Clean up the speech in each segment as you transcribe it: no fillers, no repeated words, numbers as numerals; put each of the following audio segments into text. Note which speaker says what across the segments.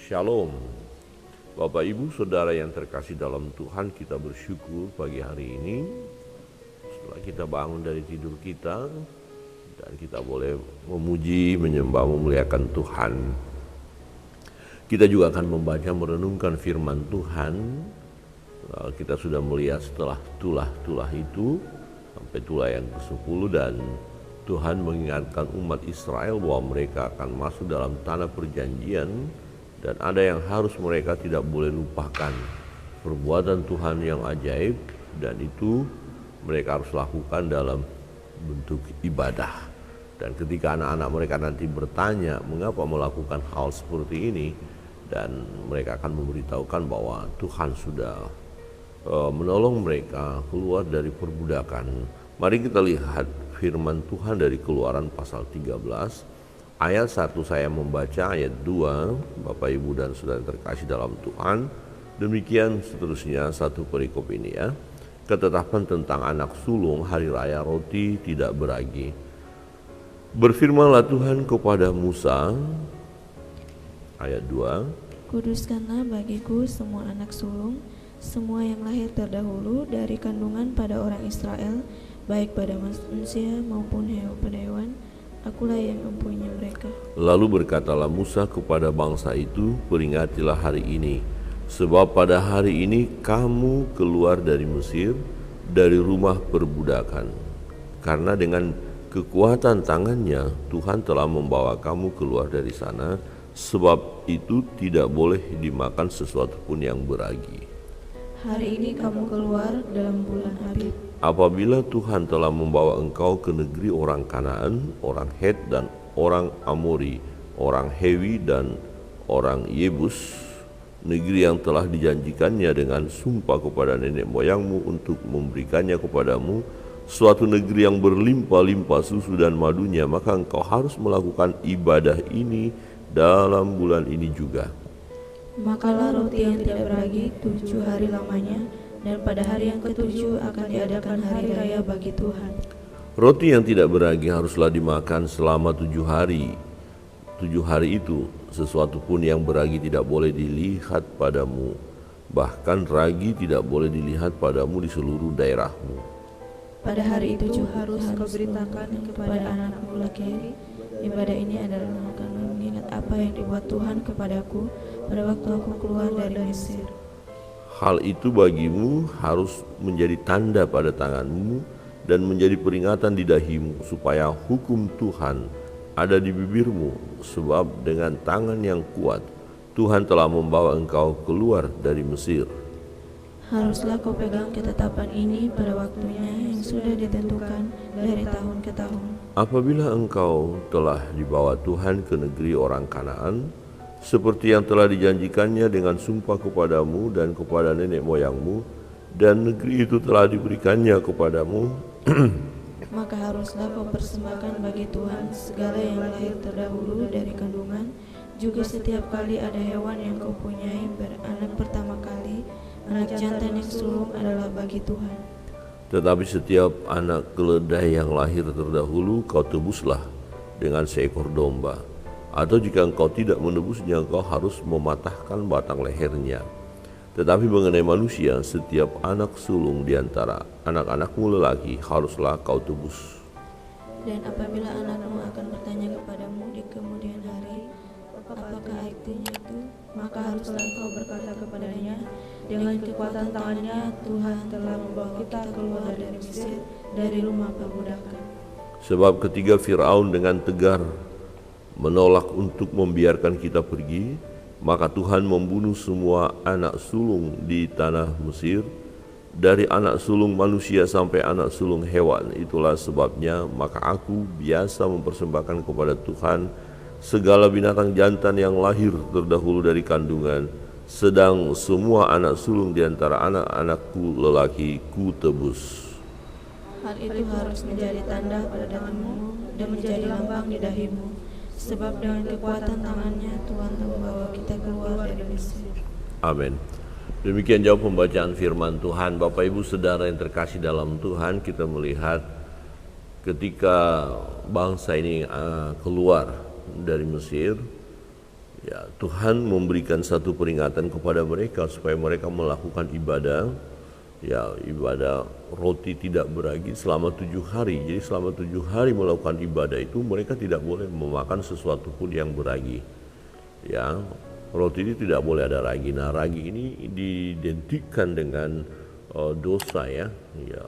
Speaker 1: Shalom. Bapak Ibu Saudara yang terkasih dalam Tuhan, kita bersyukur pagi hari ini setelah kita bangun dari tidur kita dan kita boleh memuji, menyembah, memuliakan Tuhan. Kita juga akan membaca, merenungkan firman Tuhan. Kita sudah melihat setelah tulah-tulah itu sampai tulah yang ke-10, dan Tuhan mengingatkan umat Israel bahwa mereka akan masuk dalam tanah perjanjian, dan ada yang harus mereka tidak boleh lupakan, perbuatan Tuhan yang ajaib, dan itu mereka harus lakukan dalam bentuk ibadah. Dan ketika anak-anak mereka nanti bertanya mengapa melakukan hal seperti ini, dan mereka akan memberitahukan bahwa Tuhan sudah menolong mereka keluar dari perbudakan. Mari kita lihat firman Tuhan dari Keluaran pasal 13 ayat 1. Saya membaca ayat 2, Bapak Ibu dan Saudara terkasih dalam Tuhan. Demikian seterusnya satu perikop ini ya. Ketetapan tentang anak sulung hari raya roti tidak beragi. Berfirmanlah Tuhan kepada Musa, ayat 2,
Speaker 2: kuduskanlah bagiku semua anak sulung, semua yang lahir terdahulu dari kandungan pada orang Israel, baik pada manusia maupun pada hewan. Akulah yang mempunyai mereka. Lalu berkatalah Musa kepada bangsa itu, peringatilah hari ini, sebab pada hari ini kamu keluar dari Mesir, dari rumah perbudakan. Karena dengan kekuatan tangannya Tuhan telah membawa kamu keluar dari sana, sebab itu tidak boleh dimakan sesuatu pun yang beragi. Hari ini kamu keluar dalam bulan Abib.
Speaker 1: Apabila Tuhan telah membawa engkau ke negeri orang Kanaan, orang Het dan orang Amori, orang Hewi dan orang Yebus, negeri yang telah dijanjikannya dengan sumpah kepada nenek moyangmu untuk memberikannya kepadamu, suatu negeri yang berlimpah-limpah susu dan madunya, maka engkau harus melakukan ibadah ini dalam bulan ini juga.
Speaker 2: Makalah roti yang tidak beragi 7 hari lamanya, dan pada hari yang ke-7 akan diadakan hari raya bagi Tuhan.
Speaker 1: Roti yang tidak beragi haruslah dimakan selama 7 hari. 7 hari itu sesuatu pun yang beragi tidak boleh dilihat padamu, bahkan ragi tidak boleh dilihat padamu di seluruh daerahmu.
Speaker 2: Pada hari itu harus kau beritakan kepada anakmu laki, ibadah ini adalah akan mengingat apa yang dibuat Tuhan kepadaku pada waktu aku keluar dari Mesir.
Speaker 1: Hal itu bagimu harus menjadi tanda pada tanganmu dan menjadi peringatan di dahimu, supaya hukum Tuhan ada di bibirmu, sebab dengan tangan yang kuat Tuhan telah membawa engkau keluar dari Mesir.
Speaker 2: Haruslah kau pegang ketetapan ini pada waktunya yang sudah ditentukan dari tahun ke tahun.
Speaker 1: Apabila engkau telah dibawa Tuhan ke negeri orang Kanaan, seperti yang telah dijanjikannya dengan sumpah kepadamu dan kepada nenek moyangmu, dan negeri itu telah diberikannya kepadamu,
Speaker 2: maka haruslah kau persembahkan bagi Tuhan segala yang lahir terdahulu dari kandungan, juga setiap kali ada hewan yang kau punyai beranak pertama kali, anak jantan yang sulung adalah bagi Tuhan.
Speaker 1: Tetapi setiap anak keledai yang lahir terdahulu kau tebuslah dengan seekor domba. Atau jika engkau tidak menebusnya, engkau harus mematahkan batang lehernya. Tetapi mengenai manusia, setiap anak sulung di antara anak-anakmu lelaki haruslah kau tebus.
Speaker 2: Dan apabila anakmu akan bertanya kepadamu di kemudian hari, apakah artinya itu, maka haruslah kau berkata kepadanya, dengan kekuatan tangannya Tuhan telah membawa kita keluar dari Mesir, dari rumah perbudakan.
Speaker 1: Sebab ketika Firaun dengan tegar menolak untuk membiarkan kita pergi, maka Tuhan membunuh semua anak sulung di tanah Mesir, dari anak sulung manusia sampai anak sulung hewan. Itulah sebabnya maka aku biasa mempersembahkan kepada Tuhan segala binatang jantan yang lahir terdahulu dari kandungan, sedang semua anak sulung di antara anak-anakku lelaki ku tebus.
Speaker 2: Hal itu harus menjadi tanda pada tanganmu dan menjadi lambang di dahimu, sebab dengan kekuatan tangannya Tuhan membawa kita keluar dari Mesir.
Speaker 1: Amin. Demikian jauh pembacaan firman Tuhan. Bapak Ibu Saudara yang terkasih dalam Tuhan, kita melihat ketika bangsa ini keluar dari Mesir, Ya, Tuhan memberikan satu peringatan kepada mereka supaya mereka melakukan ibadah, ya ibadah roti tidak beragi selama 7 hari. Jadi selama 7 hari melakukan ibadah itu mereka tidak boleh memakan sesuatu pun yang beragi. Ya, roti ini tidak boleh ada ragi. Nah, ragi ini diidentikan dengan dosa ya. Ya.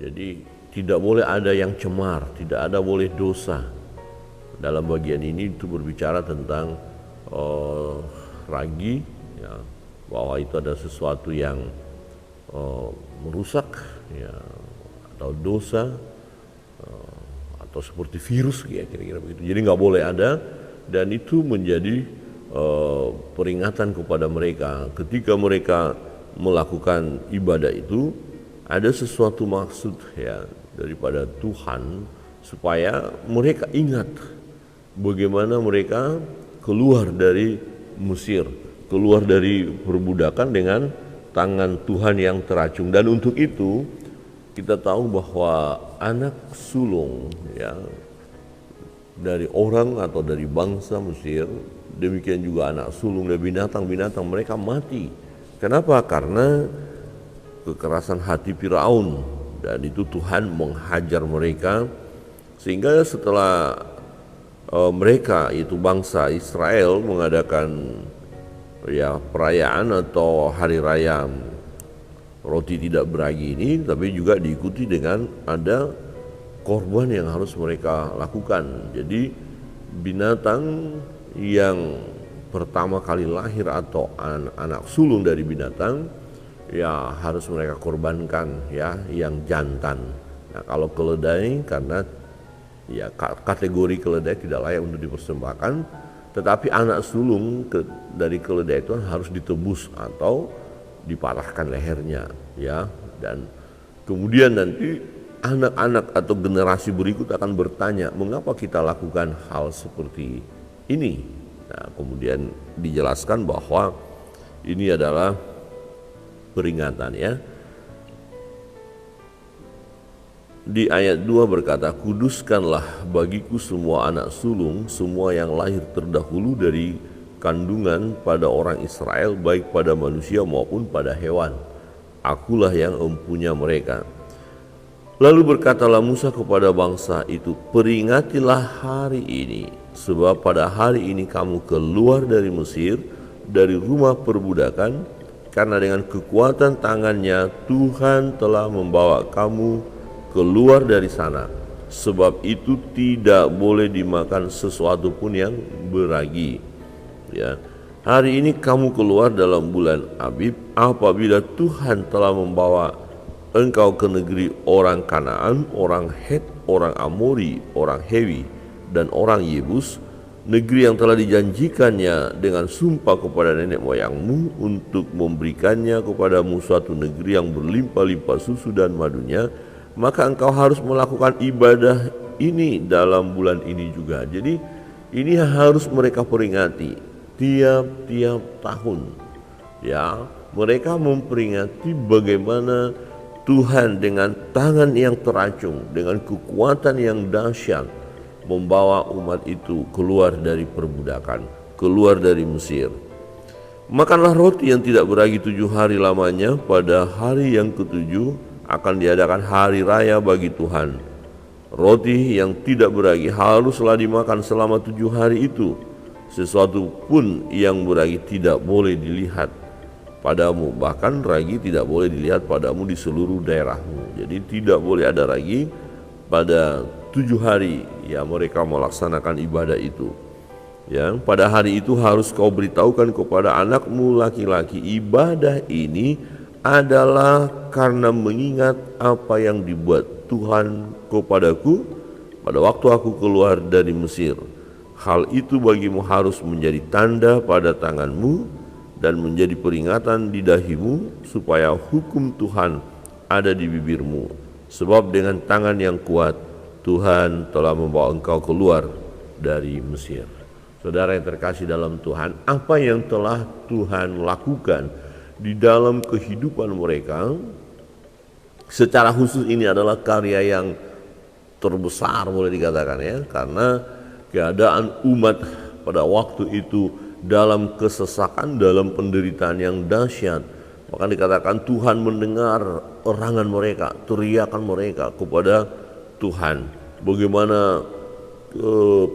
Speaker 1: Jadi tidak boleh ada yang cemar, tidak ada boleh dosa. Dalam bagian ini itu berbicara tentang ragi, ya, bahwa itu ada sesuatu yang merusak, ya, atau dosa, atau seperti virus, ya kira-kira begitu. Jadi nggak boleh ada, dan itu menjadi peringatan kepada mereka ketika mereka melakukan ibadah itu. Ada sesuatu maksud ya daripada Tuhan supaya mereka ingat bagaimana mereka keluar dari Mesir, keluar dari perbudakan dengan tangan Tuhan yang teracung. Dan untuk itu kita tahu bahwa anak sulung ya dari orang atau dari bangsa Mesir, demikian juga anak sulung dari binatang-binatang, mereka mati. Kenapa? Karena kekerasan hati Firaun, dan itu Tuhan menghajar mereka, sehingga setelah mereka itu bangsa Israel mengadakan ya perayaan atau hari raya roti tidak beragi ini, tapi juga diikuti dengan ada korban yang harus mereka lakukan. Jadi binatang yang pertama kali lahir atau anak sulung dari binatang ya harus mereka korbankan ya, yang jantan. Nah, kalau keledai, karena ya kategori keledai tidak layak untuk dipersembahkan, tetapi anak sulung dari keledai itu harus ditebus atau dipatahkan lehernya ya. Dan kemudian nanti anak-anak atau generasi berikut akan bertanya, mengapa kita lakukan hal seperti ini? Nah, kemudian dijelaskan bahwa ini adalah peringatan ya. Di ayat 2 berkata, kuduskanlah bagiku semua anak sulung, semua yang lahir terdahulu dari kandungan pada orang Israel, baik pada manusia maupun pada hewan. Akulah yang empunya mereka. Lalu berkatalah Musa kepada bangsa itu, peringatilah hari ini, sebab pada hari ini kamu keluar dari Mesir, dari rumah perbudakan, karena dengan kekuatan tangannya Tuhan telah membawa kamu keluar dari sana. Sebab itu tidak boleh dimakan sesuatu pun yang beragi. Ya, hari ini kamu keluar dalam bulan Abib, apabila Tuhan telah membawa engkau ke negeri orang Kanaan, orang Het, orang Amori, orang Hewi, dan orang Yebus, negeri yang telah dijanjikannya dengan sumpah kepada nenek moyangmu untuk memberikannya kepadamu suatu negeri yang berlimpah-limpah susu dan madunya. Maka engkau harus melakukan ibadah ini dalam bulan ini juga. Jadi ini harus mereka peringati tiap-tiap tahun. Ya, mereka memperingati bagaimana Tuhan dengan tangan yang teracung, dengan kekuatan yang dahsyat membawa umat itu keluar dari perbudakan, keluar dari Mesir. Makanlah roti yang tidak beragi 7 hari lamanya. Pada hari yang ke-7 akan diadakan hari raya bagi Tuhan. Roti yang tidak beragi haruslah dimakan selama 7 hari itu. Sesuatu pun yang beragi tidak boleh dilihat padamu, bahkan ragi tidak boleh dilihat padamu di seluruh daerahmu. Jadi tidak boleh ada ragi pada 7 hari ya mereka melaksanakan ibadah itu. Ya, pada hari itu harus kau beritahukan kepada anakmu laki-laki, ibadah ini adalah karena mengingat apa yang dibuat Tuhan kepadaku pada waktu aku keluar dari Mesir. Hal itu bagimu harus menjadi tanda pada tanganmu dan menjadi peringatan di dahimu, supaya hukum Tuhan ada di bibirmu. Sebab dengan tangan yang kuat Tuhan telah membawa engkau keluar dari Mesir. Saudara yang terkasih dalam Tuhan, apa yang telah Tuhan lakukan di dalam kehidupan mereka, secara khusus ini adalah karya yang terbesar boleh dikatakan ya, karena keadaan umat pada waktu itu dalam kesesakan, dalam penderitaan yang dahsyat. Maka dikatakan Tuhan mendengar erangan mereka, teriakan mereka kepada Tuhan. Bagaimana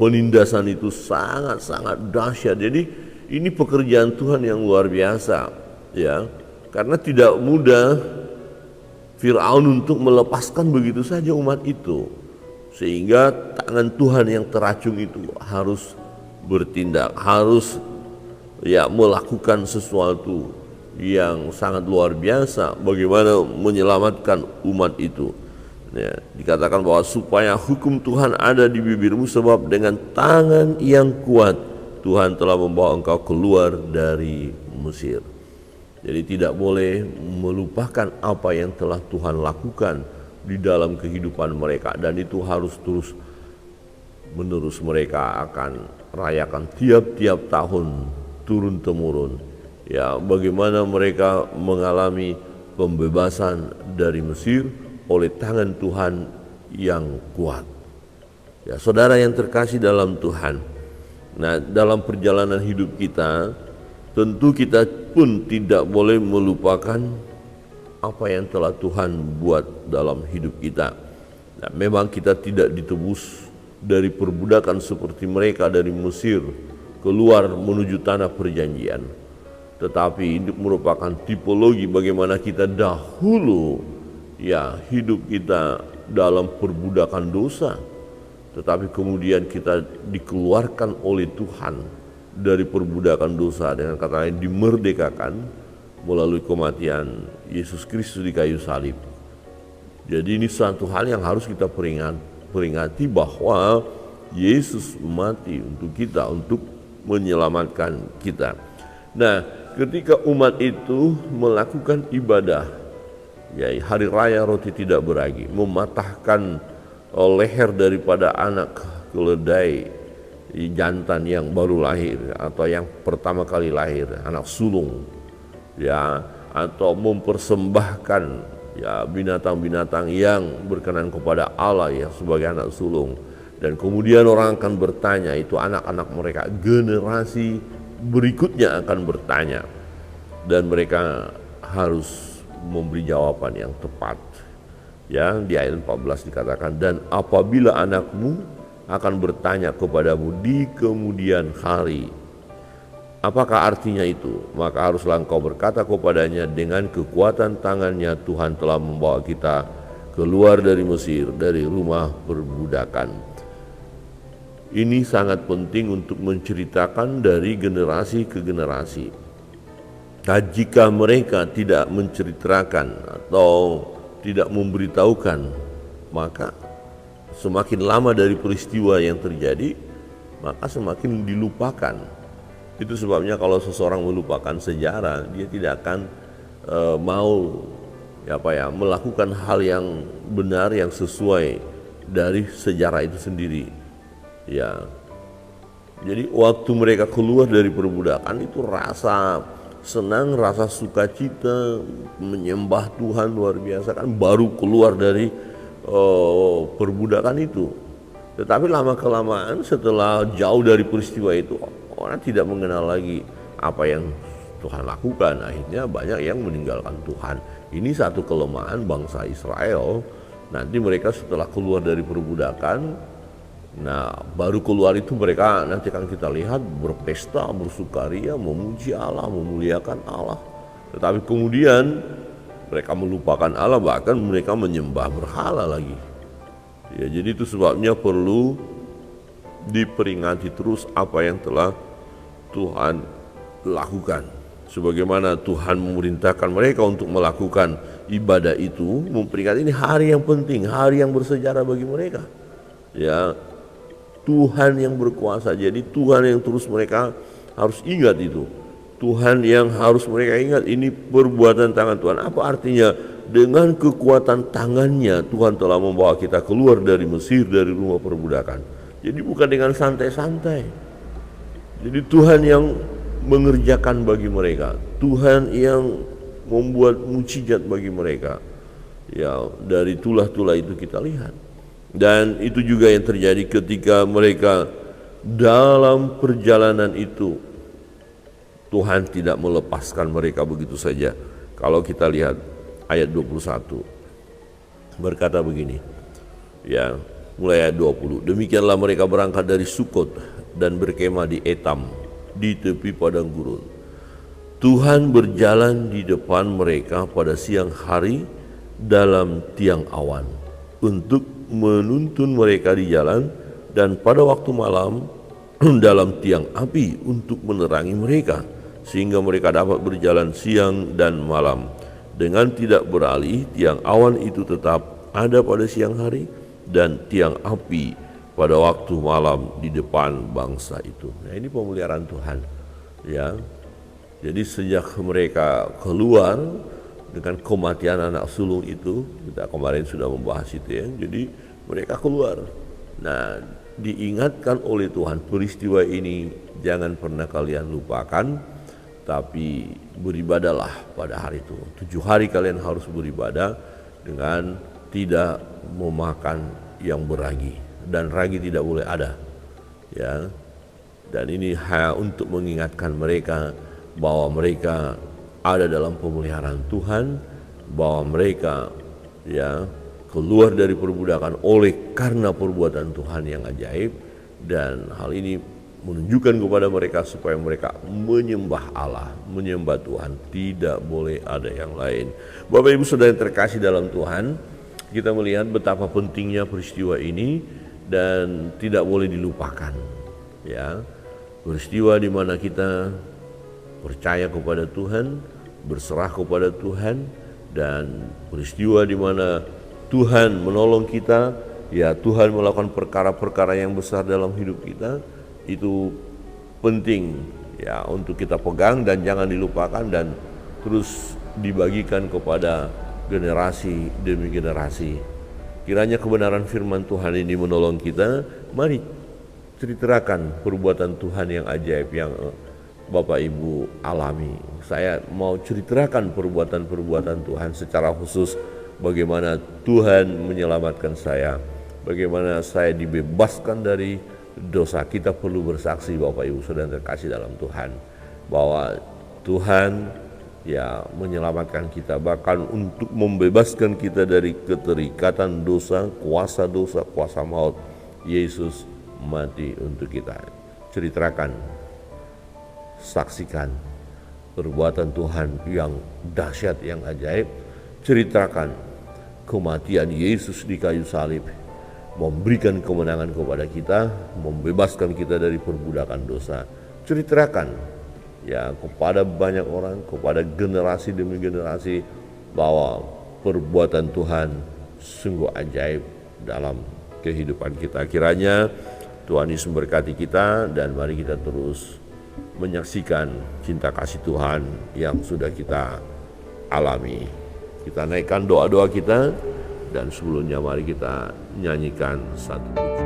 Speaker 1: penindasan itu sangat-sangat dahsyat. Jadi ini pekerjaan Tuhan yang luar biasa, ya. Karena tidak mudah Firaun untuk melepaskan begitu saja umat itu. Sehingga tangan Tuhan yang teracung itu harus bertindak, harus melakukan sesuatu yang sangat luar biasa bagaimana menyelamatkan umat itu. Ya, dikatakan bahwa supaya hukum Tuhan ada di bibirmu, sebab dengan tangan yang kuat Tuhan telah membawa engkau keluar dari Mesir. Jadi tidak boleh melupakan apa yang telah Tuhan lakukan di dalam kehidupan mereka, dan itu harus terus menerus. Mereka akan rayakan tiap-tiap tahun turun temurun. Ya, bagaimana mereka mengalami pembebasan dari Mesir oleh tangan Tuhan yang kuat. Ya, saudara yang terkasih dalam Tuhan. Nah, dalam perjalanan hidup kita, tentu kita pun tidak boleh melupakan apa yang telah Tuhan buat dalam hidup kita. Nah, memang kita tidak ditebus dari perbudakan seperti mereka dari Mesir keluar menuju tanah perjanjian. Tetapi ini merupakan tipologi bagaimana kita dahulu hidup kita dalam perbudakan dosa, tetapi kemudian kita dikeluarkan oleh Tuhan dari perbudakan dosa, dengan kata lain dimerdekakan melalui kematian Yesus Kristus di kayu salib. Jadi ini suatu hal yang harus kita peringati bahwa Yesus mati untuk kita, untuk menyelamatkan kita. Nah, ketika umat itu melakukan ibadah, hari raya roti tidak beragi, mematahkan leher daripada anak keledai jantan yang baru lahir atau yang pertama kali lahir, anak sulung, atau mempersembahkan binatang-binatang yang berkenan kepada Allah sebagai anak sulung. Dan kemudian orang akan bertanya, itu anak-anak mereka, generasi berikutnya akan bertanya, dan mereka harus memberi jawaban yang tepat. Di ayat 14 dikatakan, dan apabila anakmu akan bertanya kepadamu di kemudian hari, apakah artinya itu? Maka haruslah engkau berkata kepadanya, dengan kekuatan tangannya Tuhan telah membawa kita keluar dari Mesir, dari rumah perbudakan. Ini sangat penting untuk menceritakan dari generasi ke generasi. Jika mereka tidak menceritakan atau tidak memberitahukan, maka semakin lama dari peristiwa yang terjadi, maka semakin dilupakan. Itu sebabnya kalau seseorang melupakan sejarah, dia tidak akan mau melakukan hal yang benar, yang sesuai dari sejarah itu sendiri. Jadi waktu mereka keluar dari perbudakan itu rasa senang, rasa sukacita, menyembah Tuhan luar biasa, kan baru keluar dari perbudakan itu. Tetapi lama-kelamaan setelah jauh dari peristiwa itu, orang tidak mengenal lagi apa yang Tuhan lakukan. Akhirnya banyak yang meninggalkan Tuhan. Ini satu kelemahan bangsa Israel. Nanti mereka setelah keluar dari perbudakan, baru keluar itu mereka nanti akan kita lihat berpesta, bersukaria, memuji Allah, memuliakan Allah. Tetapi kemudian mereka melupakan Allah, bahkan mereka menyembah berhala lagi. Jadi itu sebabnya perlu diperingati terus apa yang telah Tuhan lakukan. Sebagaimana Tuhan memerintahkan mereka untuk melakukan ibadah itu, memperingati ini hari yang penting, hari yang bersejarah bagi mereka. Tuhan yang berkuasa, jadi Tuhan yang terus mereka harus ingat itu. Tuhan yang harus mereka ingat, ini perbuatan tangan Tuhan. Apa artinya? Dengan kekuatan tangannya Tuhan telah membawa kita keluar dari Mesir, dari rumah perbudakan. Jadi bukan dengan santai-santai. Jadi Tuhan yang mengerjakan bagi mereka, Tuhan yang membuat mukjizat bagi mereka. Dari tulah-tulah itu kita lihat. Dan itu juga yang terjadi ketika mereka dalam perjalanan itu Tuhan tidak melepaskan mereka begitu saja. Kalau kita lihat ayat 21 berkata begini, ya, mulai ayat 20. Demikianlah mereka berangkat dari Sukot dan berkemah di Etam di tepi padang gurun. Tuhan berjalan di depan mereka pada siang hari dalam tiang awan untuk menuntun mereka di jalan, dan pada waktu malam dalam tiang api untuk menerangi mereka, sehingga mereka dapat berjalan siang dan malam dengan tidak beralih. Tiang awan itu tetap ada pada siang hari dan tiang api pada waktu malam di depan bangsa itu. Nah, ini pemeliharaan Tuhan, ya. Jadi sejak mereka keluar dengan kematian anak sulung itu, kita kemarin sudah membahas itu, ya. Jadi mereka keluar. Nah, diingatkan oleh Tuhan peristiwa ini jangan pernah kalian lupakan, tapi beribadalah pada hari itu. 7 hari kalian harus beribadah dengan tidak memakan yang beragi, dan ragi tidak boleh ada, ya. Dan ini hanya untuk mengingatkan mereka bahwa mereka ada dalam pemeliharaan Tuhan, bahwa mereka, ya, keluar dari perbudakan oleh karena perbuatan Tuhan yang ajaib, dan hal ini menunjukkan kepada mereka supaya mereka menyembah Allah, menyembah Tuhan, tidak boleh ada yang lain. Bapak Ibu Saudara yang terkasih dalam Tuhan, kita melihat betapa pentingnya peristiwa ini dan tidak boleh dilupakan, ya. Peristiwa di mana kita percaya kepada Tuhan, berserah kepada Tuhan, dan peristiwa di mana Tuhan menolong kita, ya, Tuhan melakukan perkara-perkara yang besar dalam hidup kita. Itu penting, ya, untuk kita pegang dan jangan dilupakan, dan terus dibagikan kepada generasi demi generasi. Kiranya kebenaran firman Tuhan ini menolong kita. Mari ceritakan perbuatan Tuhan yang ajaib yang Bapak Ibu alami. Saya mau ceritakan perbuatan-perbuatan Tuhan secara khusus, bagaimana Tuhan menyelamatkan saya, bagaimana saya dibebaskan dari dosa. Kita perlu bersaksi, Bapak Ibu Saudara yang terkasih dalam Tuhan, bahwa Tuhan, ya, menyelamatkan kita, bahkan untuk membebaskan kita dari keterikatan dosa, kuasa maut. Yesus mati untuk kita. Ceritakan, saksikan perbuatan Tuhan yang dahsyat, yang ajaib. Ceritakan kematian Yesus di kayu salib, memberikan kemenangan kepada kita, membebaskan kita dari perbudakan dosa. Ceritakan, ya, kepada banyak orang, kepada generasi demi generasi, bahwa perbuatan Tuhan sungguh ajaib dalam kehidupan kita. Kiranya Tuhan Yesus memberkati kita, dan mari kita terus menyaksikan cinta kasih Tuhan yang sudah kita alami. Kita naikkan doa-doa kita, dan sebelumnya mari kita nyanyikan satu pujian.